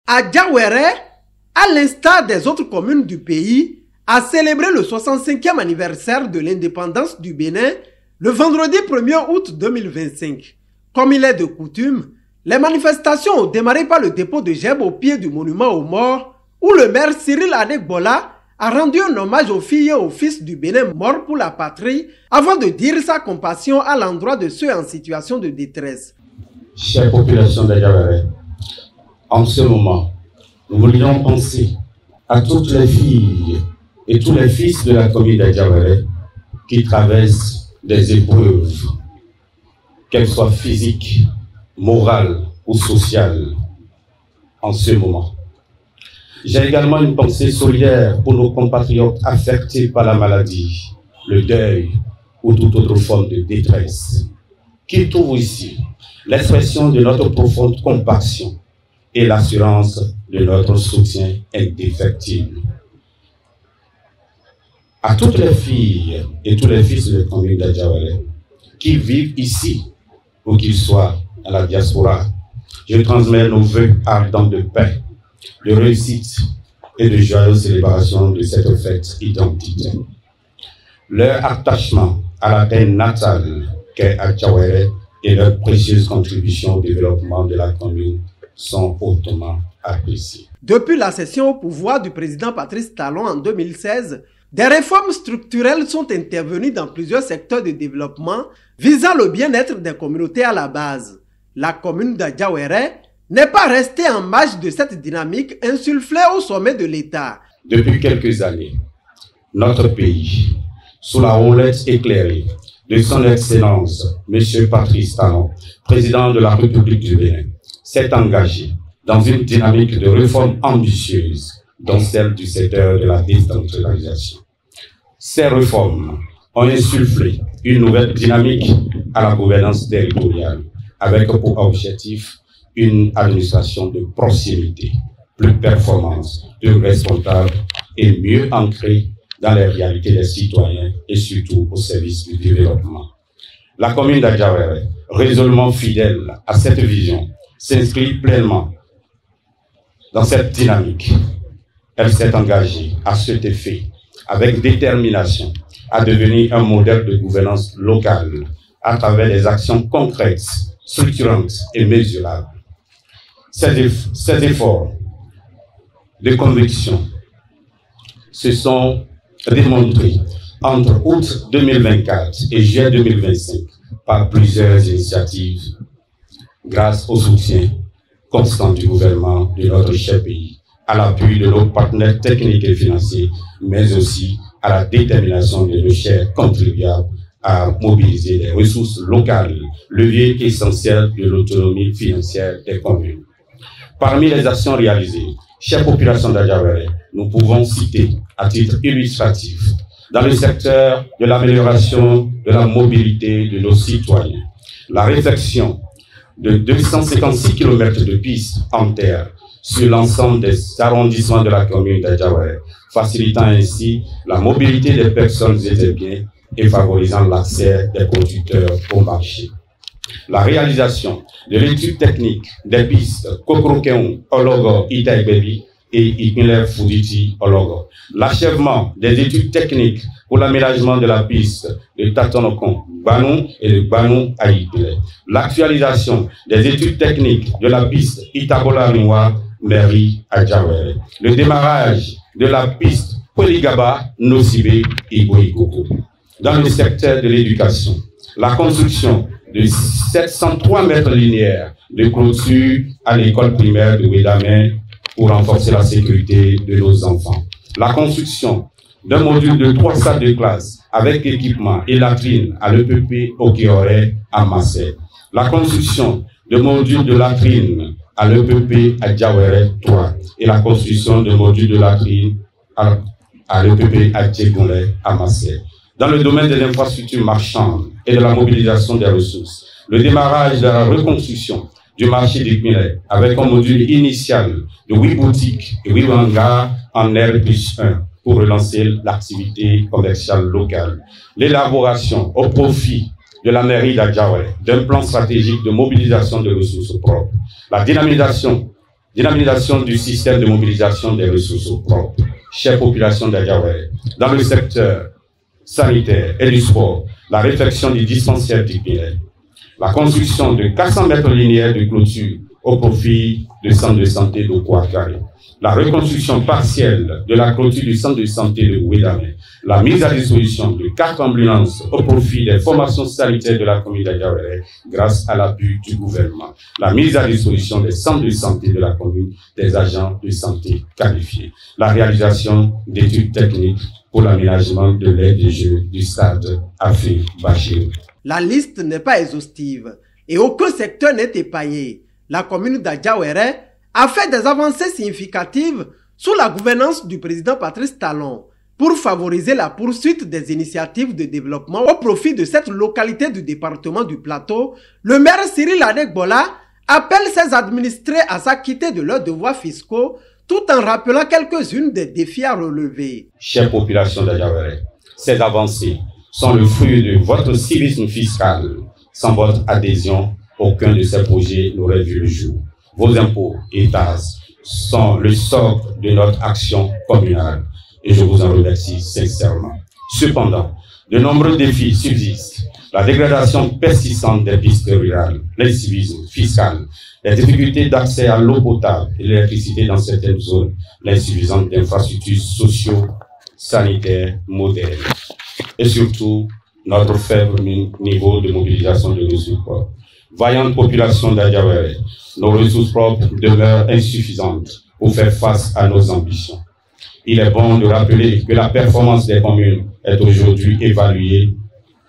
À Diawéré, à l'instar des autres communes du pays, a célébré le 65e anniversaire de l'indépendance du Bénin le vendredi 1er août 2025. Comme il est de coutume, les manifestations ont démarré par le dépôt de gerbes au pied du monument aux morts, où le maire Cyril Adegbola a rendu un hommage aux filles et aux fils du Bénin morts pour la patrie, avant de dire sa compassion à l'endroit de ceux en situation de détresse. Chère population de Diawéré, en ce moment, nous voulions penser à toutes les filles et tous les fils de la commune de Diawéré qui traversent des épreuves, qu'elles soient physiques, morales ou sociales, en ce moment. J'ai également une pensée solidaire pour nos compatriotes affectés par la maladie, le deuil ou toute autre forme de détresse, qui trouvent ici l'expression de notre profonde compassion et l'assurance de notre soutien indéfectible. À toutes les filles et tous les fils de la commune de Diawéré qui vivent ici ou qu'ils soient à la diaspora, je transmets nos vœux ardents de paix, de réussite et de joyeuse célébration de cette fête identitaire. Leur attachement à la terre natale qu'est à Diawéré et leur précieuse contribution au développement de la commune sont hautement appréciés. Depuis la cession au pouvoir du président Patrice Talon en 2016, des réformes structurelles sont intervenues dans plusieurs secteurs de développement visant le bien-être des communautés à la base. La commune de Diawéré n'est pas restée en marge de cette dynamique insufflée au sommet de l'État. Depuis quelques années, notre pays, sous la houlette éclairée de son Excellence, M. Patrice Talon, président de la République du Bénin, s'est engagé dans une dynamique de réforme ambitieuse, dont celle du secteur de la décentralisation. Ces réformes ont insufflé une nouvelle dynamique à la gouvernance territoriale, avec pour objectif une administration de proximité, plus performante, plus responsable et mieux ancrée dans les réalités des citoyens et surtout au service du développement. La commune de Diawéré, résolument fidèle à cette vision, s'inscrit pleinement dans cette dynamique. Elle s'est engagée à cet effet, avec détermination, à devenir un modèle de gouvernance locale à travers des actions concrètes, structurantes et mesurables. Ces efforts de conviction se sont démontrés entre août 2024 et juillet 2025 par plusieurs initiatives grâce au soutien constant du gouvernement de notre cher pays, à l'appui de nos partenaires techniques et financiers, mais aussi à la détermination de nos chers contribuables à mobiliser les ressources locales, levier essentiel de l'autonomie financière des communes. Parmi les actions réalisées, chère population de Diawéré, nous pouvons citer à titre illustratif dans le secteur de l'amélioration de la mobilité de nos citoyens, la réflexion de 256 km de pistes en terre sur l'ensemble des arrondissements de la commune de Diawéré, facilitant ainsi la mobilité des personnes et des biens et favorisant l'accès des conducteurs au marché. La réalisation de l'étude technique des pistes Kokrokeon, Ologo, Itaïbebi et Ipinler Fouditi, Ologo. L'achèvement des études techniques pour l'aménagement de la piste de Tatonokon, Banou et de Banou à Ipile. L'actualisation des études techniques de la piste Itabola-Noua, Mairie à Diawéré. Le démarrage de la piste Poligaba, Nocibé et Boïkoko. Dans le secteur de l'éducation, la construction de 703 mètres linéaires de clôture à l'école primaire de Ouédamé pour renforcer la sécurité de nos enfants. La construction d'un module de 3 salles de classe avec équipement et latrines à l'EPP Okioré à Massé. La construction de modules de latrines à l'EPP à Diawéré 3 et la construction de modules de latrines à l'EPP à Djegolé à Massé. Dans le domaine des infrastructures marchandes et de la mobilisation des ressources, le démarrage de la reconstruction du marché des Milet avec un module initial de 8 boutiques et 8 hangars en R+1 pour relancer l'activité commerciale locale. L'élaboration au profit de la mairie d'Adiawéré d'un plan stratégique de mobilisation de ressources propres. La dynamisation dynamisation du système de mobilisation des ressources propres, chère population d'Adiawéré, dans le secteur sanitaire et du sport, la réfection du dispensaire du Bénin, la construction de 400 mètres linéaires de clôture au profit du centre de santé de Kouakari, la reconstruction partielle de la clôture du centre de santé de Ouédamé, la mise à disposition de 4 ambulances au profit des formations sanitaires de la commune d'Adiawéré grâce à l'appui du gouvernement, la mise à disposition des centres de santé de la commune des agents de santé qualifiés, la réalisation d'études techniques pour l'aménagement de l'aire de jeu du stade Afri Bachir. La liste n'est pas exhaustive et aucun secteur n'est épargné. La commune d'Adiawéré a fait des avancées significatives sous la gouvernance du président Patrice Talon pour favoriser la poursuite des initiatives de développement au profit de cette localité du département du Plateau. Le maire Cyril Adekbola appelle ses administrés à s'acquitter de leurs devoirs fiscaux tout en rappelant quelques-unes des défis à relever. Chère population d'Adiawéré, ces avancées sont le fruit de votre civisme fiscal. Sans votre adhésion, aucun de ces projets n'aurait vu le jour. Vos impôts et taxes sont le socle de notre action communale et je vous en remercie sincèrement. Cependant, de nombreux défis subsistent. La dégradation persistante des pistes rurales, l'incivisme fiscal, les difficultés d'accès à l'eau potable et l'électricité dans certaines zones, l'insuffisance d'infrastructures socio-sanitaires modernes et surtout notre faible niveau de mobilisation de ressources propres. Vaillante population d'Adiawéré, nos ressources propres demeurent insuffisantes pour faire face à nos ambitions. Il est bon de rappeler que la performance des communes est aujourd'hui évaluée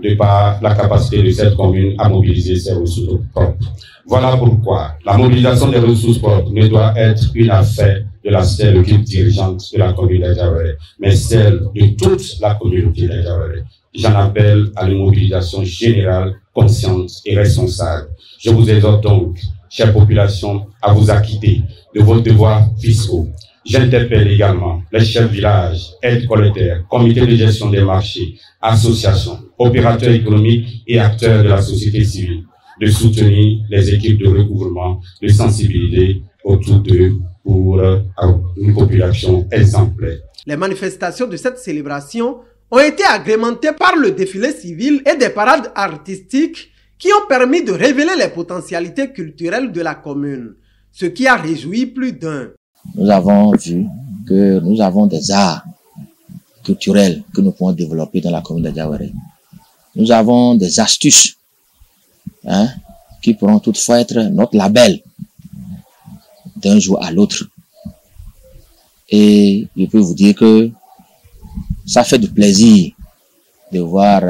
de par la capacité de cette commune à mobiliser ses ressources propres. Voilà pourquoi la mobilisation des ressources propres ne doit être une affaire de la seule équipe dirigeante de la commune d'Adiawéré, mais celle de toute la communauté d'Adiawéré. J'en appelle à une mobilisation générale, consciente et responsable. Je vous exhorte donc, chère population, à vous acquitter de vos devoirs fiscaux. J'interpelle également les chefs de village, aides collecteurs, comités de gestion des marchés, associations, opérateurs économiques et acteurs de la société civile de soutenir les équipes de recouvrement, de sensibiliser autour d'eux pour une population exemplaire. Les manifestations de cette célébration ont été agrémentées par le défilé civil et des parades artistiques qui ont permis de révéler les potentialités culturelles de la commune, ce qui a réjoui plus d'un. Nous avons vu que nous avons des arts culturels que nous pouvons développer dans la commune d'Adiawéré. Nous avons des astuces qui pourront toutefois être notre label d'un jour à l'autre. Et je peux vous dire que ça fait du plaisir de voir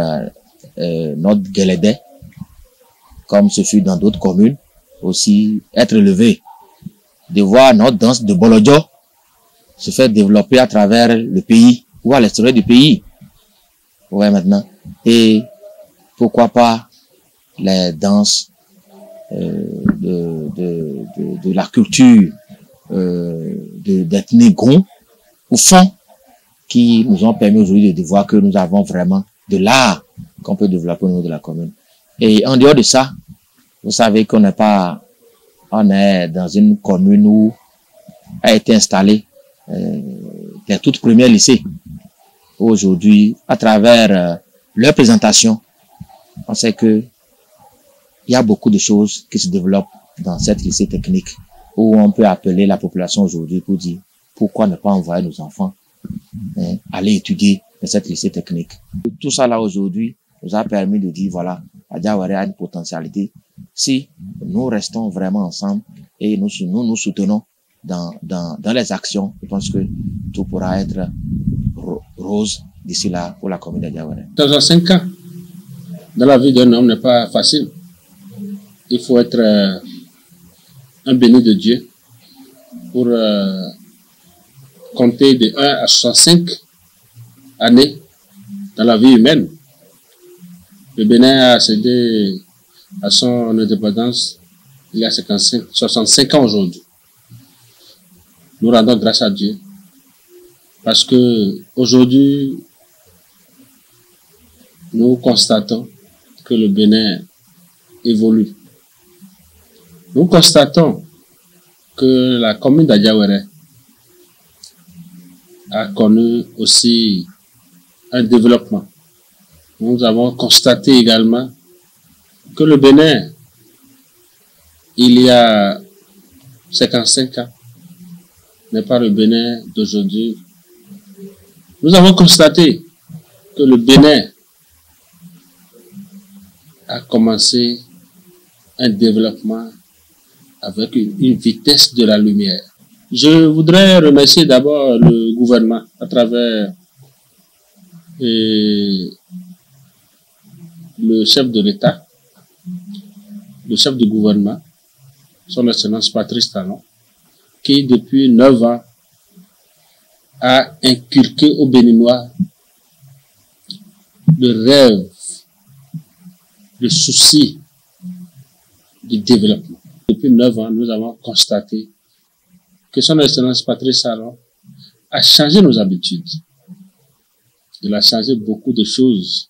notre Guélédé, comme ce fut dans d'autres communes, aussi être élevé. De voir notre danse de Bolodjo se faire développer à travers le pays ou à l'extérieur du pays. Ouais, maintenant. Et pourquoi pas les danses de la culture d'ethnie Gon ou Fon qui nous ont permis aujourd'hui de voir que nous avons vraiment de l'art qu'on peut développer au niveau de la commune. Et en dehors de ça, vous savez qu'on n'est pas, on est dans une commune où a été installé les toutes premières lycées. Aujourd'hui, à travers leur présentation, on sait que il y a beaucoup de choses qui se développent dans cette lycée technique où on peut appeler la population aujourd'hui pour dire pourquoi ne pas envoyer nos enfants aller étudier dans cette lycée technique. Tout ça là aujourd'hui nous a permis de dire voilà, Adiawéré a une potentialité si nous restons vraiment ensemble et nous soutenons dans les actions. Je pense que tout pourra être rose d'ici là pour la commune d'Adiawéré. Dans 5 ans, dans la vie d'un homme n'est pas facile. Il faut être un béni de Dieu pour compter de 1 à 65 années dans la vie humaine. Le Bénin a cédé à son indépendance il y a 65 ans aujourd'hui. Nous rendons grâce à Dieu parce que aujourd'hui, nous constatons que le Bénin évolue. Nous constatons que la commune d'Adiawere a connu aussi un développement. Nous avons constaté également que le Bénin, il y a 55 ans, n'est pas le Bénin d'aujourd'hui. Nous avons constaté que le Bénin a commencé un développement avec une vitesse de la lumière. Je voudrais remercier d'abord le gouvernement à travers le chef de l'État, le chef du gouvernement, son Excellence Patrice Talon, qui depuis 9 ans a inculqué aux Béninois le rêve, le souci du développement. Depuis 9 ans, nous avons constaté que son Excellence Patrice Talon a changé nos habitudes. Il a changé beaucoup de choses.